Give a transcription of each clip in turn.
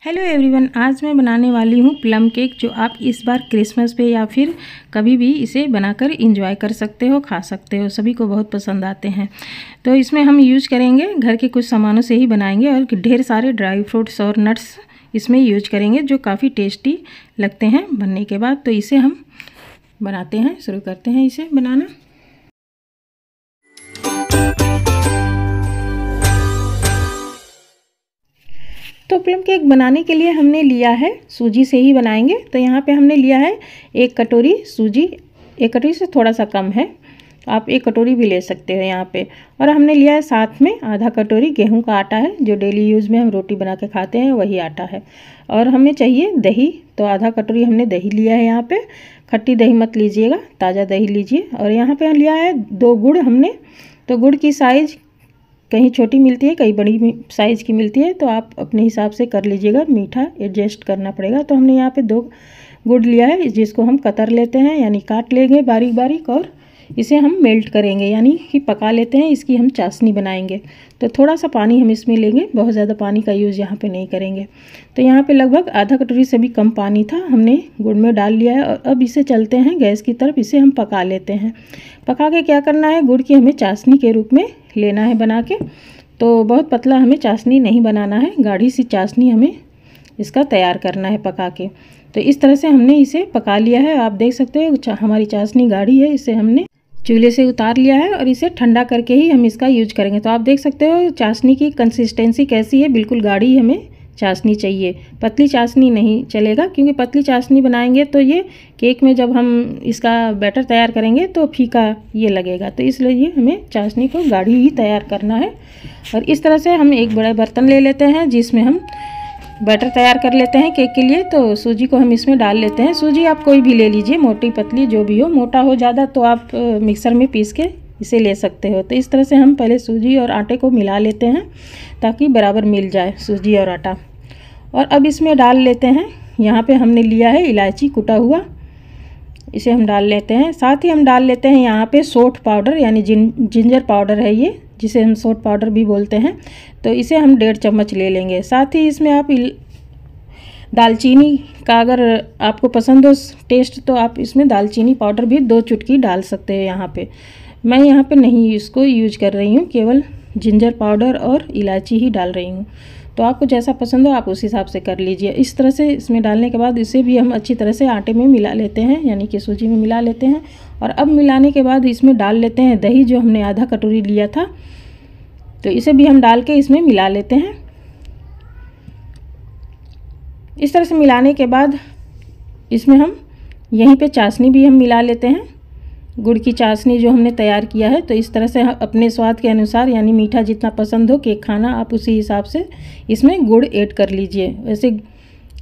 Hello everyone, आज मैं बनाने वाली हूँ प्लम केक, जो आप इस बार क्रिसमस पे या फिर कभी भी इसे बनाकर इंजॉय कर सकते हो, खा सकते हो। सभी को बहुत पसंद आते हैं। तो इसमें हम यूज करेंगे घर के कुछ सामानों से ही बनाएंगे और ढेर सारे ड्राई फ्रूट्स और नट्स इसमें यूज करेंगे, जो काफ़ी टेस्टी लगते हैं बनने के बाद। तो इसे हम बनाते हैं, शुरू करते हैं इसे बनाना। तो प्लम केक बनाने के लिए हमने लिया है, सूजी से ही बनाएंगे। तो यहाँ पे हमने लिया है 1 कटोरी सूजी, 1 कटोरी से थोड़ा सा कम है, आप 1 कटोरी भी ले सकते हो यहाँ पे। और हमने लिया है साथ में आधा कटोरी गेहूं का आटा है, जो डेली यूज़ में हम रोटी बना के खाते हैं, वही आटा है। और हमें चाहिए दही, तो आधा कटोरी हमने दही लिया है। यहाँ पे खट्टी दही मत लीजिएगा, ताज़ा दही लीजिए। और यहाँ पे लिया है 2 गुड़ हमने। तो गुड़ की साइज़ कहीं छोटी मिलती है, कहीं बड़ी साइज़ की मिलती है, तो आप अपने हिसाब से कर लीजिएगा, मीठा एडजस्ट करना पड़ेगा। तो हमने यहाँ पे 2 गुड़ लिया है, जिसको हम कतर लेते हैं, यानी काट लेंगे बारीक बारीक, और इसे हम मेल्ट करेंगे, यानी कि पका लेते हैं। इसकी हम चाशनी बनाएंगे। तो थोड़ा सा पानी हम इसमें लेंगे, बहुत ज़्यादा पानी का यूज़ यहाँ पे नहीं करेंगे। तो यहाँ पे लगभग आधा कटोरी से भी कम पानी था, हमने गुड़ में डाल लिया है। और अब इसे चलते हैं गैस की तरफ, इसे हम पका लेते हैं। पका के क्या करना है, गुड़ की हमें चाशनी के रूप में लेना है बना के। तो बहुत पतला हमें चाशनी नहीं बनाना है, गाढ़ी सी चाशनी हमें इसका तैयार करना है पका के। तो इस तरह से हमने इसे पका लिया है। आप देख सकते हो हमारी चाशनी गाढ़ी है, इसे हमने चूल्हे से उतार लिया है और इसे ठंडा करके ही हम इसका यूज करेंगे। तो आप देख सकते हो चाशनी की कंसिस्टेंसी कैसी है, बिल्कुल गाढ़ी हमें चाशनी चाहिए, पतली चाशनी नहीं चलेगा, क्योंकि पतली चाशनी बनाएंगे तो ये केक में जब हम इसका बैटर तैयार करेंगे तो फीका ये लगेगा। तो इसलिए हमें चाशनी को गाढ़ी ही तैयार करना है। और इस तरह से हम एक बड़ा बर्तन ले लेते हैं, जिसमें हम बैटर तैयार कर लेते हैं केक के लिए। तो सूजी को हम इसमें डाल लेते हैं। सूजी आप कोई भी ले लीजिए, मोटी पतली जो भी हो, मोटा हो ज़्यादा तो आप मिक्सर में पीस के इसे ले सकते हो। तो इस तरह से हम पहले सूजी और आटे को मिला लेते हैं, ताकि बराबर मिल जाए सूजी और आटा। और अब इसमें डाल लेते हैं, यहाँ पे हमने लिया है इलायची कुटा हुआ, इसे हम डाल लेते हैं। साथ ही हम डाल लेते हैं यहाँ पे सौंठ पाउडर, यानी जिंजर पाउडर है ये, जिसे हम सौंठ पाउडर भी बोलते हैं। तो इसे हम 1.5 चम्मच ले लेंगे। साथ ही इसमें आप दालचीनी का, अगर आपको पसंद हो टेस्ट, तो आप इसमें दालचीनी पाउडर भी 2 चुटकी डाल सकते हैं। यहाँ पे मैं यहाँ पे नहीं इसको यूज कर रही हूँ, केवल जिंजर पाउडर और इलायची ही डाल रही हूँ। तो आपको जैसा पसंद हो आप उस हिसाब से कर लीजिए। इस तरह से इसमें डालने के बाद इसे भी हम अच्छी तरह से आटे में मिला लेते हैं, यानी कि सूजी में मिला लेते हैं। और अब मिलाने के बाद इसमें डाल लेते हैं दही, जो हमने आधा कटोरी लिया था। तो इसे भी हम डाल के इसमें मिला लेते हैं। इस तरह से मिलाने के बाद इसमें हम यहीं पे चाशनी भी हम मिला लेते हैं, गुड़ की चाशनी जो हमने तैयार किया है। तो इस तरह से अपने स्वाद के अनुसार, यानी मीठा जितना पसंद हो केक खाना, आप उसी हिसाब से इसमें गुड़ ऐड कर लीजिए। वैसे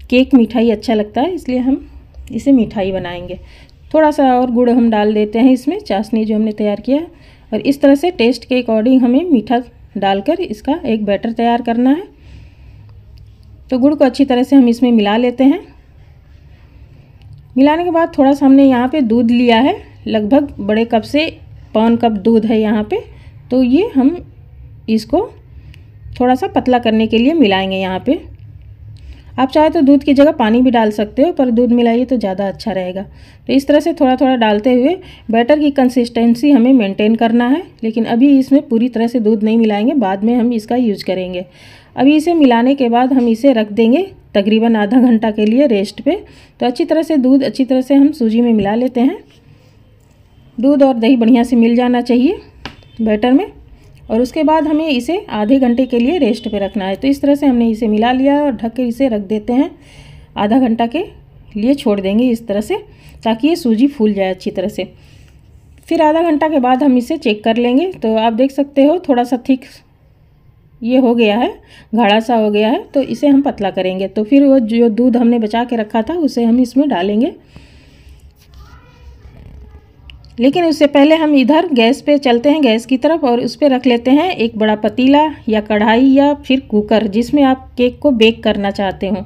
केक मिठाई अच्छा लगता है, इसलिए हम इसे मिठाई बनाएंगे। थोड़ा सा और गुड़ हम डाल देते हैं इसमें, चाशनी जो हमने तैयार किया है। और इस तरह से टेस्ट के अकॉर्डिंग हमें मीठा डालकर इसका एक बैटर तैयार करना है। तो गुड़ को अच्छी तरह से हम इसमें मिला लेते हैं। मिलाने के बाद थोड़ा सा हमने यहाँ पे दूध लिया है, लगभग बड़े कप से 1 कप दूध है यहाँ पे। तो ये हम इसको थोड़ा सा पतला करने के लिए मिलाएंगे यहाँ पे। आप चाहे तो दूध की जगह पानी भी डाल सकते हो, पर दूध मिलाइए तो ज़्यादा अच्छा रहेगा। तो इस तरह से थोड़ा थोड़ा डालते हुए बैटर की कंसिस्टेंसी हमें मेंटेन करना है, लेकिन अभी इसमें पूरी तरह से दूध नहीं मिलाएंगे, बाद में हम इसका यूज करेंगे। अभी इसे मिलाने के बाद हम इसे रख देंगे तकरीबन आधा घंटा के लिए रेस्ट पे। तो अच्छी तरह से दूध अच्छी तरह से हम सूजी में मिला लेते हैं। दूध और दही बढ़िया से मिल जाना चाहिए बैटर में। और उसके बाद हमें इसे आधे घंटे के लिए रेस्ट पे रखना है। तो इस तरह से हमने इसे मिला लिया और ढक के इसे रख देते हैं, आधा घंटा के लिए छोड़ देंगे इस तरह से, ताकि ये सूजी फूल जाए अच्छी तरह से। फिर आधा घंटा के बाद हम इसे चेक कर लेंगे। तो आप देख सकते हो थोड़ा सा थिक ये हो गया है, गाढ़ा सा हो गया है। तो इसे हम पतला करेंगे। तो फिर वो जो दूध हमने बचा के रखा था उसे हम इसमें डालेंगे। लेकिन उससे पहले हम इधर गैस पे चलते हैं, गैस की तरफ, और उस पर रख लेते हैं एक बड़ा पतीला या कढ़ाई या फिर कुकर, जिसमें आप केक को बेक करना चाहते हो।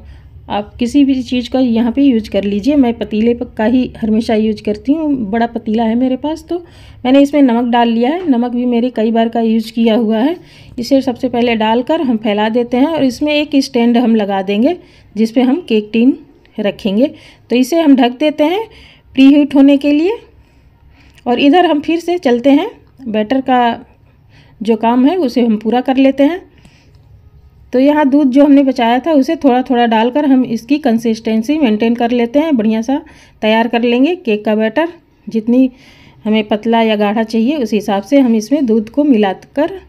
आप किसी भी चीज़ का यहाँ पे यूज कर लीजिए। मैं पतीले का ही हमेशा यूज करती हूँ, बड़ा पतीला है मेरे पास। तो मैंने इसमें नमक डाल लिया है, नमक भी मेरे कई बार का यूज किया हुआ है। इसे सबसे पहले डालकर हम फैला देते हैं और इसमें एक स्टैंड हम लगा देंगे जिस पे हम केक टिन रखेंगे। तो इसे हम ढक देते हैं प्री हीट होने के लिए। और इधर हम फिर से चलते हैं, बैटर का जो काम है उसे हम पूरा कर लेते हैं। तो यहाँ दूध जो हमने बचाया था उसे थोड़ा थोड़ा डालकर हम इसकी कंसिस्टेंसी मेंटेन कर लेते हैं, बढ़िया सा तैयार कर लेंगे केक का बैटर। जितनी हमें पतला या गाढ़ा चाहिए उस हिसाब से हम इसमें दूध को मिलाकर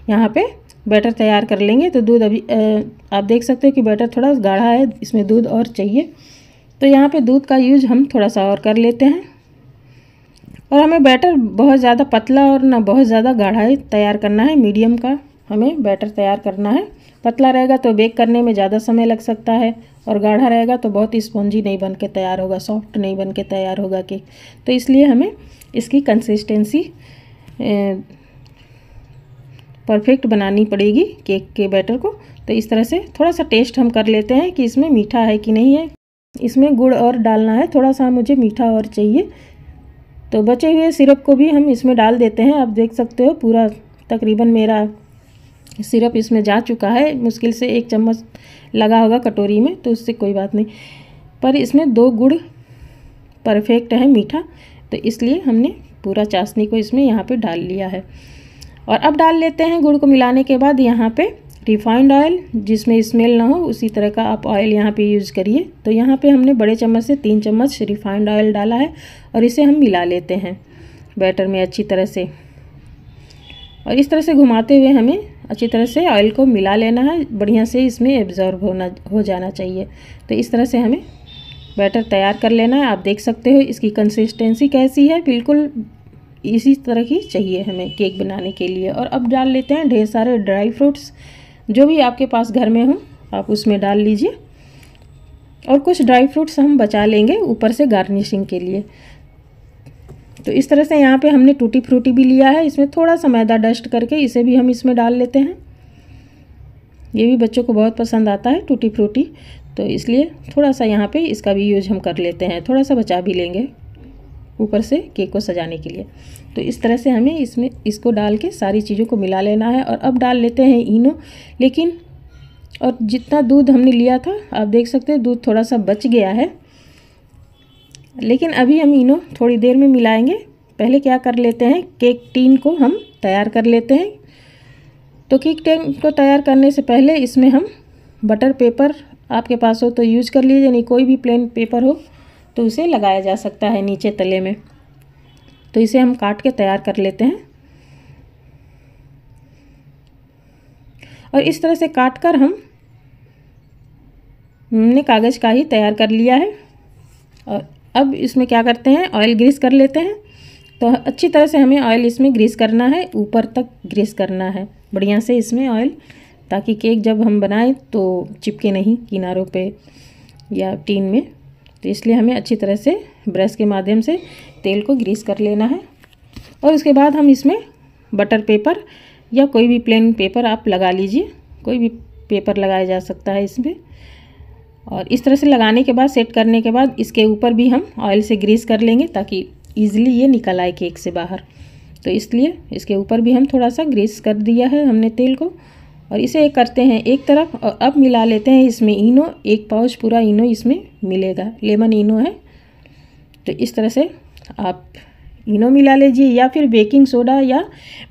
यहाँ पे बैटर तैयार कर लेंगे। तो दूध अभी आप देख सकते हो कि बैटर थोड़ा गाढ़ा है, इसमें दूध और चाहिए। तो यहाँ पे दूध का यूज हम थोड़ा सा और कर लेते हैं। और हमें बैटर बहुत ज़्यादा पतला और ना बहुत ज़्यादा गाढ़ा तैयार करना है, मीडियम का हमें बैटर तैयार करना है। पतला रहेगा तो बेक करने में ज़्यादा समय लग सकता है और गाढ़ा रहेगा तो बहुत स्पॉन्जी नहीं बन के तैयार होगा, सॉफ्ट नहीं बन के तैयार होगा केक। तो इसलिए हमें इसकी कंसिस्टेंसी परफेक्ट बनानी पड़ेगी केक के बैटर को। तो इस तरह से थोड़ा सा टेस्ट हम कर लेते हैं कि इसमें मीठा है कि नहीं है। इसमें गुड़ और डालना है, थोड़ा सा मुझे मीठा और चाहिए। तो बचे हुए सिरप को भी हम इसमें डाल देते हैं। आप देख सकते हो पूरा तकरीबन मेरा सिरप इसमें जा चुका है। मुश्किल से 1 चम्मच लगा होगा कटोरी में, तो उससे कोई बात नहीं। पर इसमें 2 गुड़ परफेक्ट है मीठा, तो इसलिए हमने पूरा चाशनी को इसमें यहाँ पे डाल लिया है। और अब डाल लेते हैं गुड़ को मिलाने के बाद यहाँ पे रिफाइंड ऑयल, जिसमें स्मेल ना हो उसी तरह का आप ऑयल यहाँ पे यूज़ करिए। तो यहाँ पे हमने बड़े चम्मच से 3 चम्मच रिफाइंड ऑयल डाला है और इसे हम मिला लेते हैं बैटर में अच्छी तरह से। और इस तरह से घुमाते हुए हमें अच्छी तरह से ऑयल को मिला लेना है, बढ़िया से इसमें एब्जॉर्ब हो जाना चाहिए। तो इस तरह से हमें बैटर तैयार कर लेना है। आप देख सकते हो इसकी कंसिस्टेंसी कैसी है, बिल्कुल इसी तरह की चाहिए हमें केक बनाने के लिए। और अब डाल लेते हैं ढेर सारे ड्राई फ्रूट्स, जो भी आपके पास घर में हो आप उसमें डाल लीजिए। और कुछ ड्राई फ्रूट्स हम बचा लेंगे ऊपर से गार्निशिंग के लिए। तो इस तरह से यहाँ पे हमने टूटी फ्रूटी भी लिया है, इसमें थोड़ा सा मैदा डस्ट करके इसे भी हम इसमें डाल लेते हैं। ये भी बच्चों को बहुत पसंद आता है टूटी फ्रूटी, तो इसलिए थोड़ा सा यहाँ पे इसका भी यूज हम कर लेते हैं, थोड़ा सा बचा भी लेंगे ऊपर से केक को सजाने के लिए। तो इस तरह से हमें इसमें इसको डाल के सारी चीज़ों को मिला लेना है। और अब डाल लेते हैं इनो। लेकिन और जितना दूध हमने लिया था आप देख सकते हैं दूध थोड़ा सा बच गया है, लेकिन अभी हम इनो थोड़ी देर में मिलाएंगे। पहले क्या कर लेते हैं, केक टिन को हम तैयार कर लेते हैं। तो केक टिन को तैयार करने से पहले इसमें हम बटर पेपर आपके पास हो तो यूज कर लीजिए, नहीं कोई भी प्लेन पेपर हो तो उसे लगाया जा सकता है नीचे तले में। तो इसे हम काट के तैयार कर लेते हैं। और इस तरह से काट कर हमने कागज़ का ही तैयार कर लिया है। और अब इसमें क्या करते हैं, ऑयल ग्रीस कर लेते हैं। तो अच्छी तरह से हमें ऑयल इसमें ग्रीस करना है, ऊपर तक ग्रीस करना है बढ़िया से इसमें ऑयल, ताकि केक जब हम बनाएं तो चिपके नहीं किनारों पे या टीन में। तो इसलिए हमें अच्छी तरह से ब्रश के माध्यम से तेल को ग्रीस कर लेना है। और उसके बाद हम इसमें बटर पेपर या कोई भी प्लेन पेपर आप लगा लीजिए, कोई भी पेपर लगाया जा सकता है इसमें। और इस तरह से लगाने के बाद, सेट करने के बाद इसके ऊपर भी हम ऑयल से ग्रीस कर लेंगे ताकि ईजिली ये निकल आए केक से बाहर। तो इसलिए इसके ऊपर भी हम थोड़ा सा ग्रीस कर दिया है हमने तेल को। और इसे करते हैं एक तरफ। और अब मिला लेते हैं इसमें इनो, 1 पाउच पूरा इनो इसमें मिलेगा, लेमन इनो है। तो इस तरह से आप इनो मिला लीजिए, या फिर बेकिंग सोडा या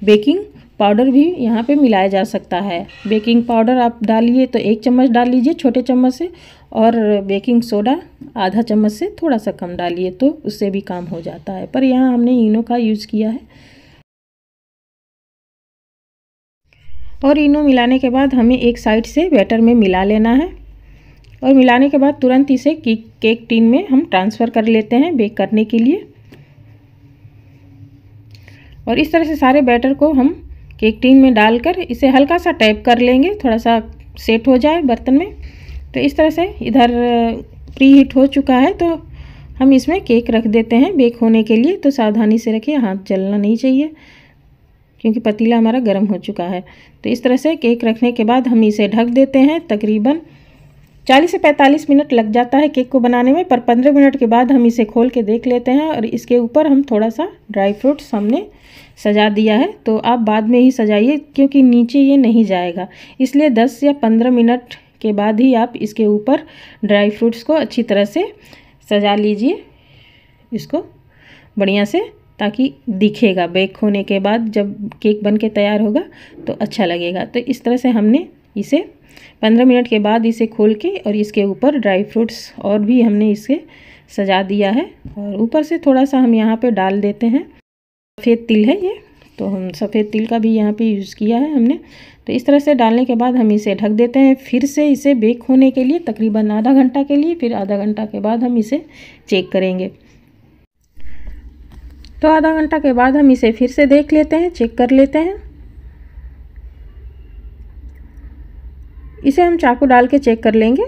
बेकिंग पाउडर भी यहाँ पे मिलाया जा सकता है। बेकिंग पाउडर आप डालिए तो 1 चम्मच डाल लीजिए छोटे चम्मच से, और बेकिंग सोडा आधा चम्मच से थोड़ा सा कम डालिए तो उससे भी काम हो जाता है। पर यहाँ हमने इनो का यूज़ किया है। और इनो मिलाने के बाद हमें एक साइड से बैटर में मिला लेना है। और मिलाने के बाद तुरंत इसे केक टिन में हम ट्रांसफ़र कर लेते हैं बेक करने के लिए। और इस तरह से सारे बैटर को हम केक टिन में डालकर इसे हल्का सा टैप कर लेंगे, थोड़ा सा सेट हो जाए बर्तन में। तो इस तरह से इधर प्री हीट हो चुका है, तो हम इसमें केक रख देते हैं बेक होने के लिए। तो सावधानी से रखिए, हाथ जलना नहीं चाहिए क्योंकि पतीला हमारा गर्म हो चुका है। तो इस तरह से केक रखने के बाद हम इसे ढक देते हैं तकरीबन 40 से 45 मिनट लग जाता है केक को बनाने में, पर 15 मिनट के बाद हम इसे खोल के देख लेते हैं। और इसके ऊपर हम थोड़ा सा ड्राई फ्रूट्स हमने सजा दिया है, तो आप बाद में ही सजाइए क्योंकि नीचे ये नहीं जाएगा, इसलिए 10 या 15 मिनट के बाद ही आप इसके ऊपर ड्राई फ्रूट्स को अच्छी तरह से सजा लीजिए इसको बढ़िया से, ताकि दिखेगा बेक होने के बाद जब केक बन के तैयार होगा तो अच्छा लगेगा। तो इस तरह से हमने इसे 15 मिनट के बाद इसे खोल के और इसके ऊपर ड्राई फ्रूट्स और भी हमने इसे सजा दिया है। और ऊपर से थोड़ा सा हम यहाँ पे डाल देते हैं, सफ़ेद तिल है ये, तो हम सफ़ेद तिल का भी यहाँ पे यूज़ किया है हमने। तो इस तरह से डालने के बाद हम इसे ढक देते हैं फिर से इसे बेक होने के लिए तकरीबन आधा घंटा के लिए। फिर आधा घंटा के बाद हम इसे चेक करेंगे। तो आधा घंटा के बाद हम इसे फिर से देख लेते हैं, चेक कर लेते हैं। इसे हम चाकू डाल के चेक कर लेंगे।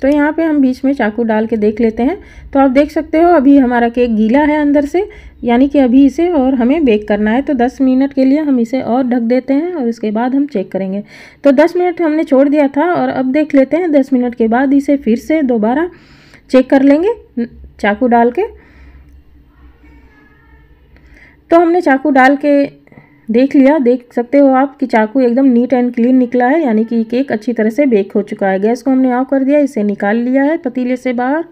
तो यहाँ पे हम बीच में चाकू डाल के देख लेते हैं। तो आप देख सकते हो अभी हमारा केक गीला है अंदर से, यानी कि अभी इसे और हमें बेक करना है। तो 10 मिनट के लिए हम इसे और ढक देते हैं और इसके बाद हम चेक करेंगे। तो 10 मिनट हमने छोड़ दिया था और अब देख लेते हैं 10 मिनट के बाद इसे फिर से दोबारा चेक कर लेंगे चाकू डाल के। तो हमने चाकू डाल के देख लिया, देख सकते हो आप कि चाकू एकदम नीट एंड क्लीन निकला है, यानी कि केक अच्छी तरह से बेक हो चुका है। गैस को हमने ऑफ कर दिया, इसे निकाल लिया है पतीले से बाहर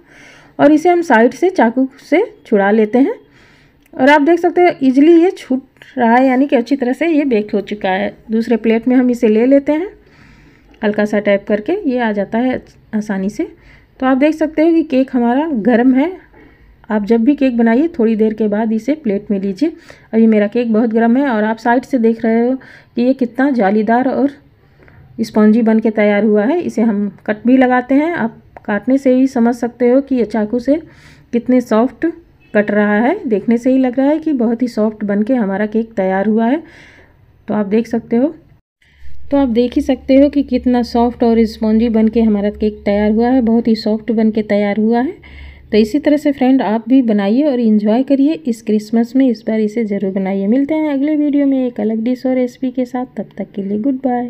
और इसे हम साइड से चाकू से छुड़ा लेते हैं। और आप देख सकते हो इजीली ये छूट रहा है, यानी कि अच्छी तरह से ये बेक हो चुका है। दूसरे प्लेट में हम इसे ले लेते हैं, हल्का सा टैप करके ये आ जाता है आसानी से। तो आप देख सकते हो कि केक हमारा गर्म है। आप जब भी केक बनाइए थोड़ी देर के बाद इसे प्लेट में लीजिए। अभी मेरा केक बहुत गर्म है और आप साइड से देख रहे हो कि ये कितना जालीदार और स्पॉन्जी बन के तैयार हुआ है। इसे हम कट भी लगाते हैं, आप काटने से ही समझ सकते हो कि ये चाकू से कितने सॉफ्ट कट रहा है। देखने से ही लग रहा है कि बहुत ही सॉफ्ट बन के हमारा केक तैयार हुआ है। तो आप देख सकते हो, तो आप देख ही सकते हो कि कितना सॉफ्ट और स्पॉन्जी बन के हमारा केक तैयार हुआ है, बहुत ही सॉफ्ट बन के तैयार हुआ है। तो इसी तरह से फ्रेंड आप भी बनाइए और इन्जॉय करिए इस क्रिसमस में। इस बार इसे ज़रूर बनाइए। मिलते हैं अगले वीडियो में एक अलग डिश और रेसिपी के साथ, तब तक के लिए गुड बाय।